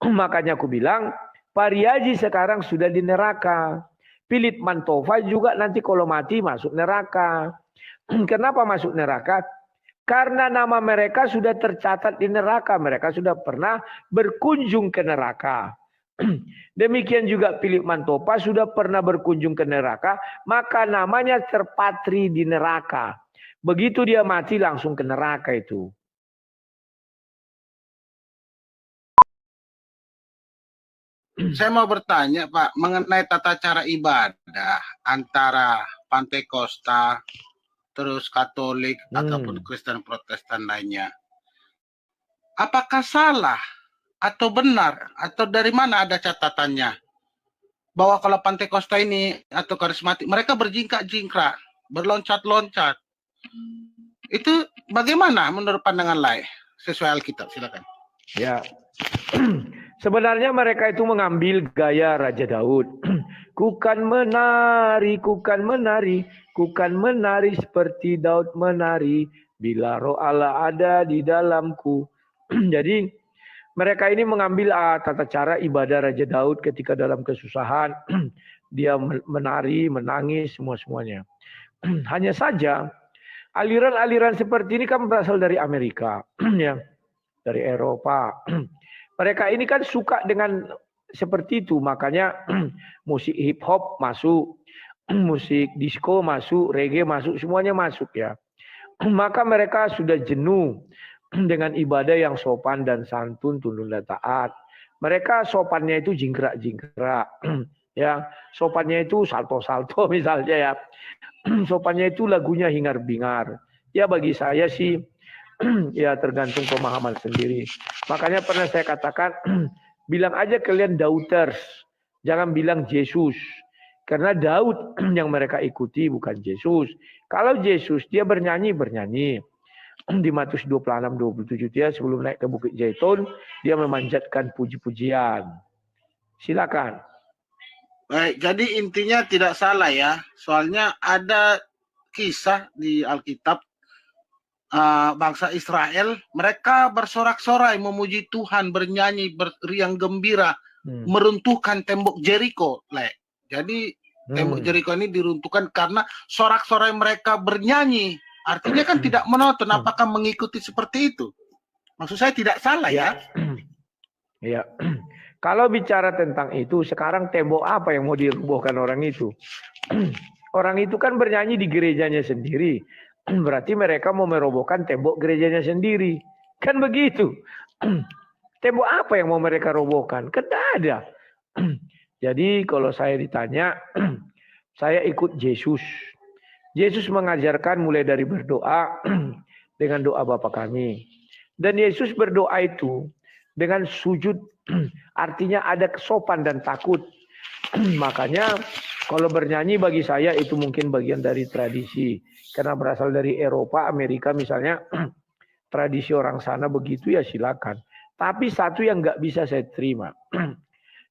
Makanya aku bilang, Pariaji sekarang sudah di neraka. Philip Mantova juga nanti kalau mati masuk neraka. Kenapa masuk neraka? Karena nama mereka sudah tercatat di neraka. Mereka sudah pernah berkunjung ke neraka. Demikian juga Philip Mantova sudah pernah berkunjung ke neraka. Maka namanya terpatri di neraka. Begitu dia mati langsung ke neraka itu. Saya mau bertanya, Pak, mengenai tata cara ibadah antara Pantai Kosta, terus Katolik, ataupun Kristen Protestan lainnya. Apakah salah atau benar, atau dari mana ada catatannya? Bahwa kalau Pantai Kosta ini, atau karismatik, mereka berjingkrak-jingkrak, berloncat-loncat. Itu bagaimana menurut pandangan Lai? Sesuai Alkitab, silakan. Ya, sebenarnya mereka itu mengambil gaya Raja Daud. Kukan menari, kukan menari, kukan menari seperti Daud menari. Bila roh Allah ada di dalamku. Jadi mereka ini mengambil tata cara ibadah Raja Daud ketika dalam kesusahan. Dia menari, menangis, semua-semuanya. Hanya saja aliran-aliran seperti ini kan berasal dari Amerika. Ya, dari Eropa. Mereka ini kan suka dengan seperti itu, makanya musik hip hop masuk, musik disco masuk, reggae masuk, semuanya masuk ya. Maka mereka sudah jenuh dengan ibadah yang sopan dan santun, tunduk dan taat. Mereka sopannya itu jingkrak-jingkrak, ya. Sopannya itu salto-salto misalnya ya. Sopannya itu lagunya hingar-bingar. Ya bagi saya sih ya tergantung pemahaman sendiri. Makanya pernah saya katakan, bilang aja kalian Dauders, jangan bilang Yesus. Karena Daud yang mereka ikuti bukan Yesus. Kalau Yesus dia bernyanyi. Di Matius 26-27 dia sebelum naik ke Bukit Zaitun, dia memanjatkan puji-pujian. Silakan. Baik, jadi intinya tidak salah ya. Soalnya ada kisah di Alkitab, bangsa Israel, mereka bersorak-sorai memuji Tuhan, bernyanyi, beriang gembira, meruntuhkan tembok Jericho. Jadi tembok Jericho ini diruntuhkan karena sorak-sorai mereka bernyanyi. Artinya kan tidak monoton. Apakah mengikuti seperti itu? Maksud saya tidak salah ya. Ya. Kalau bicara tentang itu, sekarang tembok apa yang mau dirobohkan orang itu? Orang itu kan bernyanyi di gerejanya sendiri. Berarti mereka mau merobohkan tembok gerejanya sendiri. Kan begitu. Tembok apa yang mau mereka robohkan? Kan tidak ada. Jadi kalau saya ditanya, saya ikut Yesus. Yesus mengajarkan mulai dari berdoa dengan doa Bapa kami. Dan Yesus berdoa itu dengan sujud, artinya ada kesopan dan takut. Makanya kalau bernyanyi bagi saya itu mungkin bagian dari tradisi. Karena berasal dari Eropa, Amerika misalnya, tradisi orang sana begitu ya silakan. Tapi satu yang nggak bisa saya terima.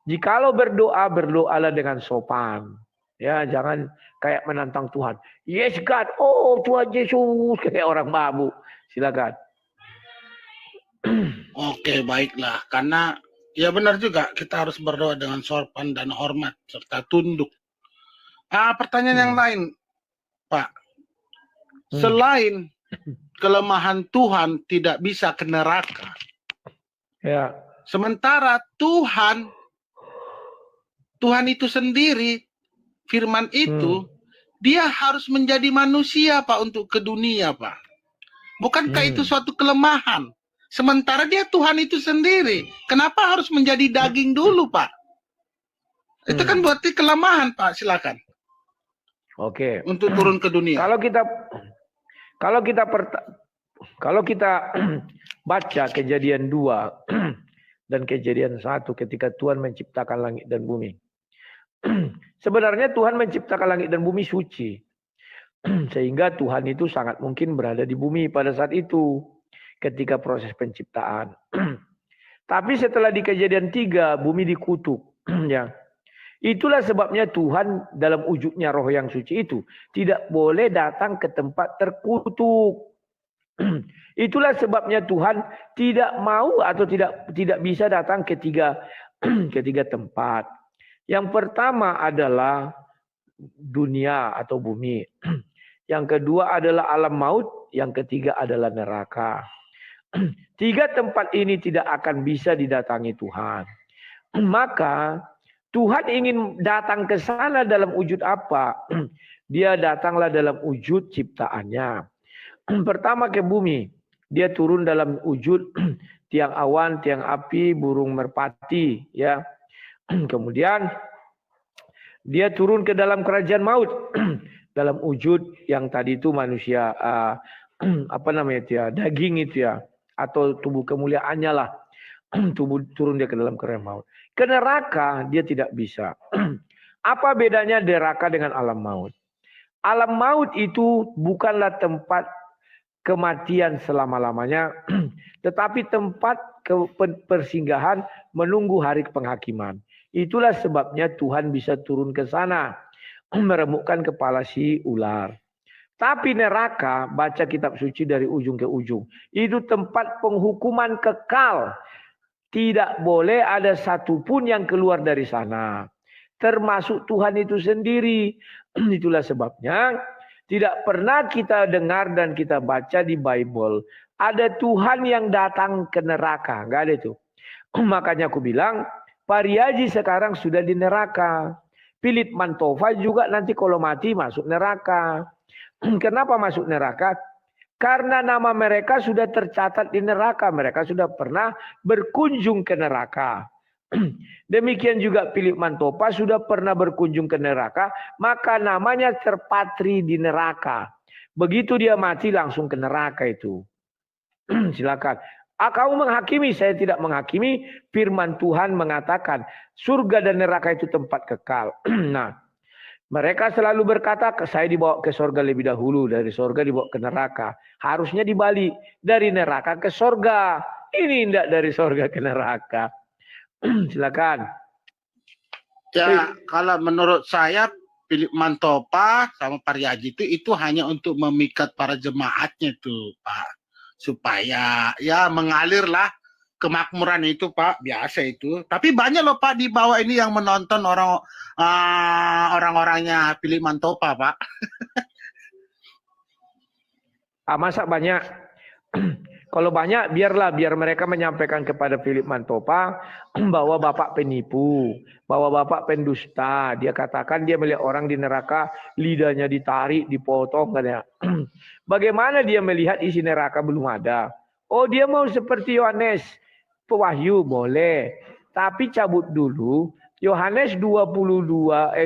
Jikalau berdoa, berdoalah dengan sopan. Ya, jangan kayak menantang Tuhan. Yes God, oh Tuhan Yesus, kayak orang mabuk. Silakan. Oke, baiklah. Karena ya benar juga kita harus berdoa dengan sopan dan hormat serta tunduk. Pertanyaan yang lain, Pak. Selain kelemahan Tuhan tidak bisa ke neraka. Ya. Sementara Tuhan itu sendiri, firman itu, dia harus menjadi manusia, Pak, untuk ke dunia, Pak. Bukankah itu suatu kelemahan? Sementara dia Tuhan itu sendiri. Kenapa harus menjadi daging dulu, Pak? Itu kan berarti kelemahan, Pak. Silakan. Oke. Untuk turun ke dunia. Kalau kita baca Kejadian 2 dan Kejadian 1 ketika Tuhan menciptakan langit dan bumi. Sebenarnya Tuhan menciptakan langit dan bumi suci. Sehingga Tuhan itu sangat mungkin berada di bumi pada saat itu. Ketika proses penciptaan. Tapi setelah di Kejadian 3 bumi dikutuk. Ya. Itulah sebabnya Tuhan dalam wujudnya roh yang suci itu tidak boleh datang ke tempat terkutuk. Itulah sebabnya Tuhan tidak mau atau tidak bisa datang ketiga tempat. Yang pertama adalah dunia atau bumi. Yang kedua adalah alam maut, yang ketiga adalah neraka. Tiga tempat ini tidak akan bisa didatangi Tuhan. Maka Tuhan ingin datang ke sana dalam wujud apa? Dia datanglah dalam wujud ciptaannya. Pertama ke bumi, dia turun dalam wujud tiang awan, tiang api, burung merpati, ya. Kemudian dia turun ke dalam kerajaan maut dalam wujud yang tadi itu manusia apa namanya itu ya, daging itu ya, atau tubuh kemuliaannya lah. Turun dia ke dalam kerajaan maut. Ke neraka dia tidak bisa. Apa bedanya neraka dengan alam maut? Alam maut itu bukanlah tempat kematian selama-lamanya, tetapi tempat persinggahan menunggu hari penghakiman. Itulah sebabnya Tuhan bisa turun ke sana, meremukkan kepala si ular. Tapi neraka, baca kitab suci dari ujung ke ujung, itu tempat penghukuman kekal. Tidak boleh ada satupun yang keluar dari sana, termasuk Tuhan itu sendiri. Itulah sebabnya tidak pernah kita dengar dan kita baca di Bible ada Tuhan yang datang ke neraka. Enggak ada itu. Makanya aku bilang Pariaji sekarang sudah di neraka. Philip Mantova juga nanti kalau mati masuk neraka. Kenapa masuk neraka? Karena nama mereka sudah tercatat di neraka. Mereka sudah pernah berkunjung ke neraka. Demikian juga Philip Mantopa sudah pernah berkunjung ke neraka, maka namanya terpatri di neraka. Begitu dia mati langsung ke neraka itu. Silakan. Kamu menghakimi, saya tidak menghakimi. Firman Tuhan mengatakan surga dan neraka itu tempat kekal. Nah, mereka selalu berkata, saya dibawa ke surga lebih dahulu, dari surga dibawa ke neraka. Harusnya dibalik, dari neraka ke surga. Ini tidak dari surga ke neraka. Silakan. Ya, kalau menurut saya Philip Mantopa sama Pariaji itu hanya untuk memikat para jemaatnya tuh, Pak, supaya ya mengalirlah kemakmuran itu, Pak, biasa itu. Tapi banyak loh, Pak, di bawah ini yang menonton orang-orangnya Philip Mantopa, Pak. Masa banyak? Kalau banyak, biar mereka menyampaikan kepada Philip Mantopa bahwa Bapak penipu, bahwa Bapak pendusta. Dia katakan dia melihat orang di neraka, lidahnya ditarik, dipotong. Katanya. Bagaimana dia melihat isi neraka belum ada? Oh, dia mau seperti Yohanes, pewahyu boleh. Tapi cabut dulu Yohanes 22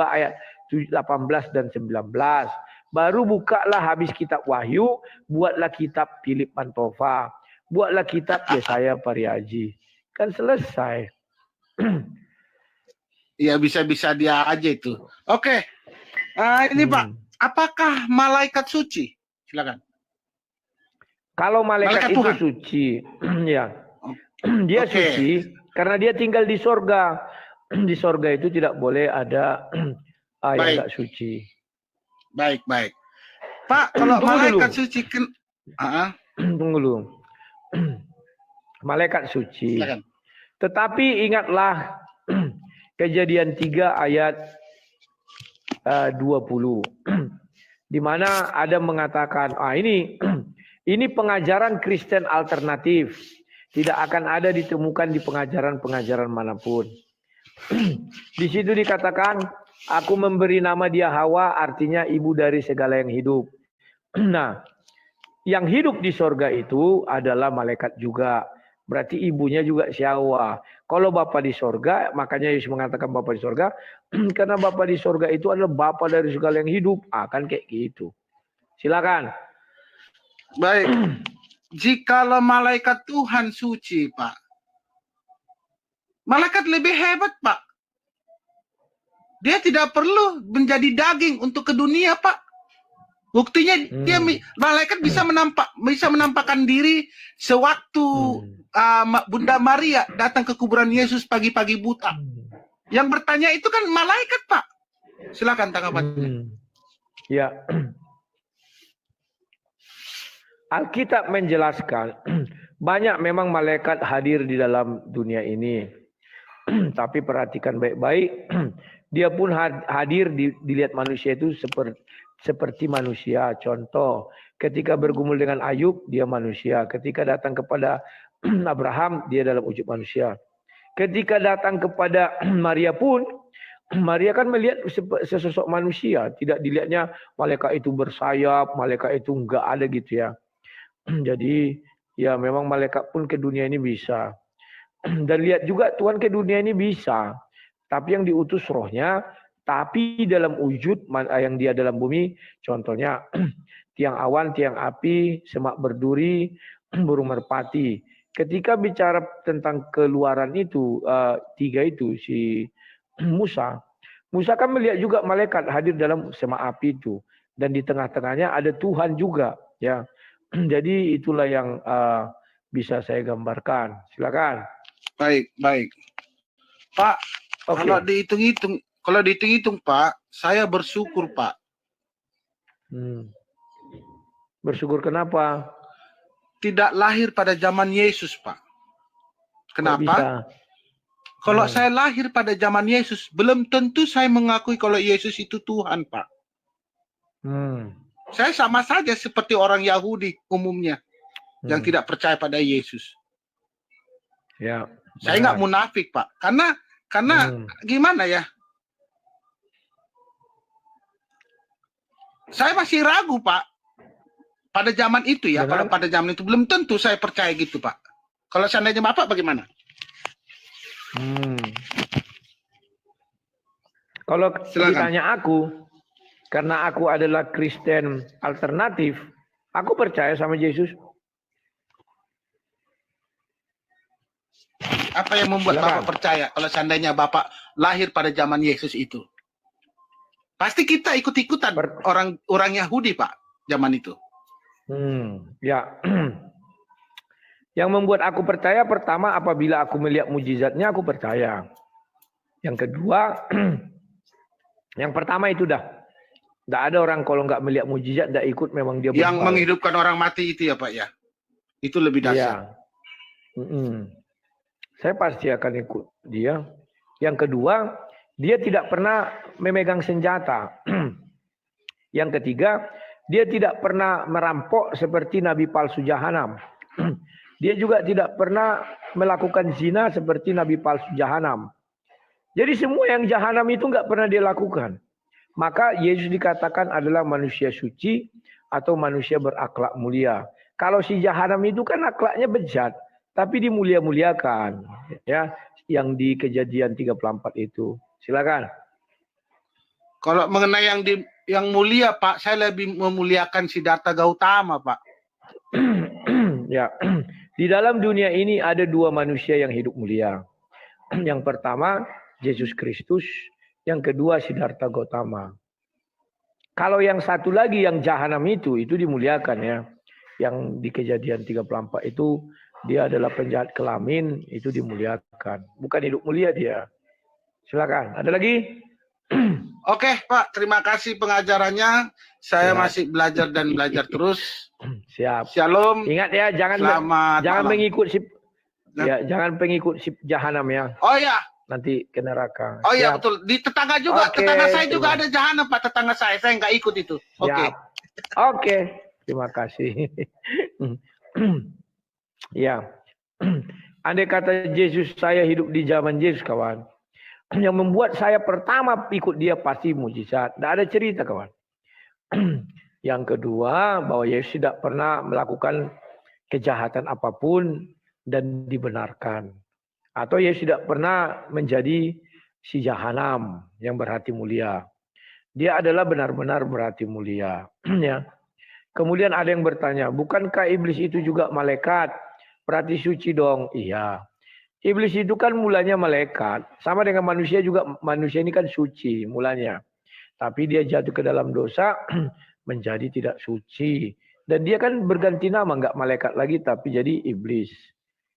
ayat 18 dan 19. Baru bukalah habis kitab Wahyu, buatlah kitab Philip Mantopa, buatlah kitab Yesaya Pariaji. Kan selesai. Ya bisa-bisa dia aja itu. Oke. Ini Pak, apakah malaikat suci? Silakan. Kalau malaikat itu Tuhan suci, ya. Dia suci karena dia tinggal di sorga. Di sorga itu tidak boleh ada yang tidak suci. Baik. Pak, kalau malaikat suci tunggu dulu. Malaikat suci. Silakan. Tetapi ingatlah Kejadian 3 ayat 20. Di mana ada mengatakan, ini pengajaran Kristen alternatif. Tidak akan ada ditemukan di pengajaran-pengajaran manapun. Di situ dikatakan, aku memberi nama dia Hawa, artinya ibu dari segala yang hidup. Nah, yang hidup di sorga itu adalah malaikat juga. Berarti ibunya juga si Hawa. Kalau Bapa di sorga, makanya Yesus mengatakan Bapa di sorga, karena Bapa di sorga itu adalah Bapa dari segala yang hidup. Kan kayak gitu. Silakan. Baik. Jikalau malaikat Tuhan suci, Pak, malaikat lebih hebat, Pak. Dia tidak perlu menjadi daging untuk ke dunia, Pak. Buktinya dia malaikat bisa menampakkan diri sewaktu Bunda Maria datang ke kuburan Yesus pagi-pagi buta. Yang bertanya itu kan malaikat, Pak. Silakan tanggapannya. Ya. Alkitab menjelaskan banyak memang malaikat hadir di dalam dunia ini. Tapi perhatikan baik-baik, dia pun hadir dilihat manusia itu seperti manusia. Contoh, ketika bergumul dengan Ayub, dia manusia. Ketika datang kepada Abraham, dia dalam wujud manusia. Ketika datang kepada Maria pun, Maria kan melihat sesosok manusia. Tidak dilihatnya malaikat itu bersayap, malaikat itu enggak ada gitu ya. Jadi ya memang malaikat pun ke dunia ini bisa. Dan lihat juga Tuhan ke dunia ini bisa. Tapi yang diutus rohnya, tapi dalam wujud yang dia dalam bumi. Contohnya tiang awan, tiang api, semak berduri, burung merpati. Ketika bicara tentang keluaran itu, tiga itu, si Musa kan melihat juga malaikat hadir dalam semak api itu. Dan di tengah-tengahnya ada Tuhan juga. Ya. Jadi itulah yang bisa saya gambarkan. Silakan. Baik. Pak, Okay. kalau dihitung-hitung Pak, saya bersyukur Pak. Bersyukur kenapa? Tidak lahir pada zaman Yesus Pak. Kenapa? Kalau saya lahir pada zaman Yesus, belum tentu saya mengakui kalau Yesus itu Tuhan Pak. Saya sama saja seperti orang Yahudi umumnya yang tidak percaya pada Yesus. Ya, saya nggak munafik Pak, karena gimana ya? Saya masih ragu Pak. Pada zaman itu ya, kalau pada zaman itu belum tentu saya percaya gitu Pak. Kalau seandainya Bapak bagaimana? Kalau ditanya aku, karena aku adalah Kristen alternatif, aku percaya sama Yesus. Apa yang membuat Bapak percaya kalau seandainya Bapak lahir pada zaman Yesus itu? Pasti kita ikut-ikutan orang Yahudi Pak, zaman itu. Ya. Yang membuat aku percaya, pertama apabila aku melihat mujizatnya, aku percaya. Yang kedua, yang pertama itu dah. Tidak ada orang kalau nggak melihat mujizat, tidak ikut, memang dia yang menghidupkan orang mati itu ya Pak ya? Itu lebih dahsyat. Saya pasti akan ikut dia. Yang kedua, dia tidak pernah memegang senjata. Yang ketiga, dia tidak pernah merampok seperti nabi palsu jahanam. Dia juga tidak pernah melakukan zina seperti nabi palsu jahanam. Jadi semua yang jahanam itu nggak pernah dia lakukan. Maka Yesus dikatakan adalah manusia suci atau manusia berakhlak mulia. Kalau si jahanam itu kan akhlaknya bejat, tapi dimulia-muliakan. Ya, yang di Kejadian 34 itu. Silakan. Kalau mengenai yang mulia Pak, saya lebih memuliakan Siddhartha Gautama Pak. Ya, di dalam dunia ini ada dua manusia yang hidup mulia. Yang pertama Yesus Kristus, yang kedua Siddhartha Gautama. Kalau yang satu lagi yang jahanam itu dimuliakan ya. Yang di Kejadian 34 itu dia adalah penjahat kelamin, itu dimuliakan. Bukan hidup mulia dia. Silakan. Ada lagi? Oke Pak, terima kasih pengajarannya. Saya masih belajar dan belajar terus. Siap. Shalom. Ingat ya, jangan mengikut jangan pengikut si jahanam ya. Oh ya. Nanti ke neraka. Oh iya betul. Di tetangga juga, tetangga saya juga ada jahanam Pak, tetangga saya nggak ikut itu. Oke. Oke. Terima kasih. Ya. Andai kata Yesus, saya hidup di zaman Yesus kawan. Yang membuat saya pertama ikut dia pasti mujizat. Tidak ada cerita kawan. Yang kedua, bahwa Yesus tidak pernah melakukan kejahatan apapun dan dibenarkan. Atau Yesus tidak pernah menjadi si jahanam yang berhati mulia. Dia adalah benar-benar berhati mulia. Ya. Kemudian ada yang bertanya, bukankah iblis itu juga malaikat? Berarti suci dong. Iya. Iblis itu kan mulanya malaikat. Sama dengan manusia juga, manusia ini kan suci mulanya. Tapi dia jatuh ke dalam dosa, menjadi tidak suci. Dan dia kan berganti nama, nggak malaikat lagi, tapi jadi iblis.